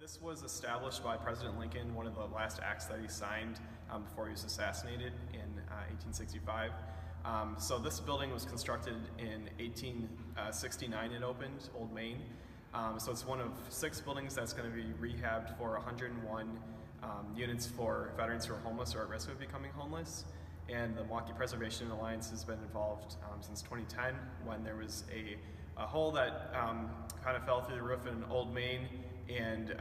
This was established by President Lincoln, one of the last acts that he signed before he was assassinated in 1865. So this building was constructed in 1869. It opened, Old Main. So it's one of 6 buildings that's going to be rehabbed for 101 units for veterans who are homeless or at risk of becoming homeless. And the Milwaukee Preservation Alliance has been involved since 2010, when there was a hole that kind of fell through the roof in Old Main, and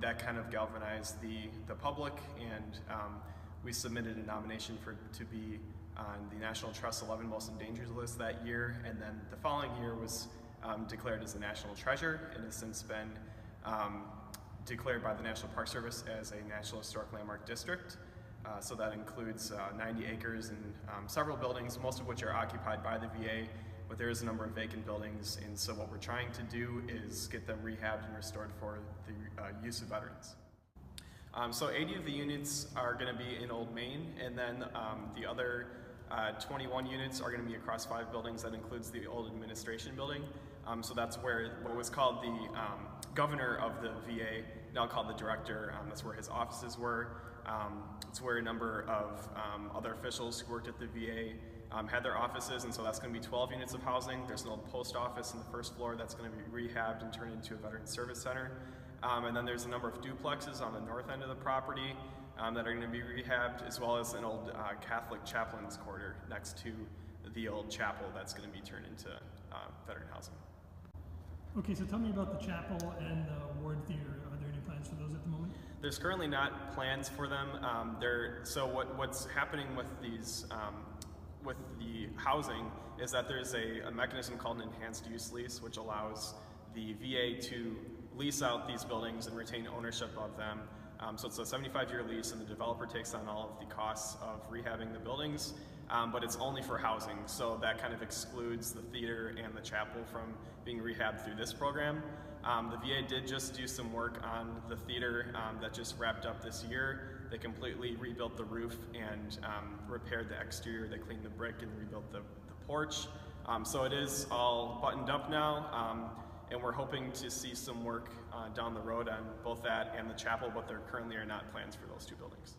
that kind of galvanized the public, and we submitted a nomination to be on the National Trust's 11 Most Endangered list that year, and then the following year was declared as a national treasure, and has since been declared by the National Park Service as a National Historic Landmark District. So that includes 90 acres and several buildings, most of which are occupied by the VA, but there is a number of vacant buildings, and so what we're trying to do is get them rehabbed and restored for the use of veterans. So 80 of the units are going to be in Old Main, and then the other 21 units are going to be across 5 buildings. That includes the old administration building. So that's where what was called the governor of the VA, now called the director, that's where his offices were. It's where a number of other officials who worked at the VA had their offices, and so that's going to be 12 units of housing. There's an old post office on the first floor that's going to be rehabbed and turned into a Veterans Service Center. And then there's a number of duplexes on the north end of the property that are going to be rehabbed, as well as an old Catholic chaplain's quarter next to the old chapel that's going to be turned into veteran housing. Okay, so tell me about the chapel and the Ward Theater. Are there any plans for those at the moment? There's currently not plans for them. So what's happening with these with the housing is that there's a mechanism called an enhanced use lease, which allows the VA to lease out these buildings and retain ownership of them. So it's a 75-year lease, and the developer takes on all of the costs of rehabbing the buildings, but it's only for housing. So that kind of excludes the theater and the chapel from being rehabbed through this program. The VA did just do some work on the theater that just wrapped up this year. They completely rebuilt the roof and repaired the exterior. They cleaned the brick and rebuilt the porch. So it is all buttoned up now. And we're hoping to see some work down the road on both that and the chapel, but there currently are not plans for those 2 buildings.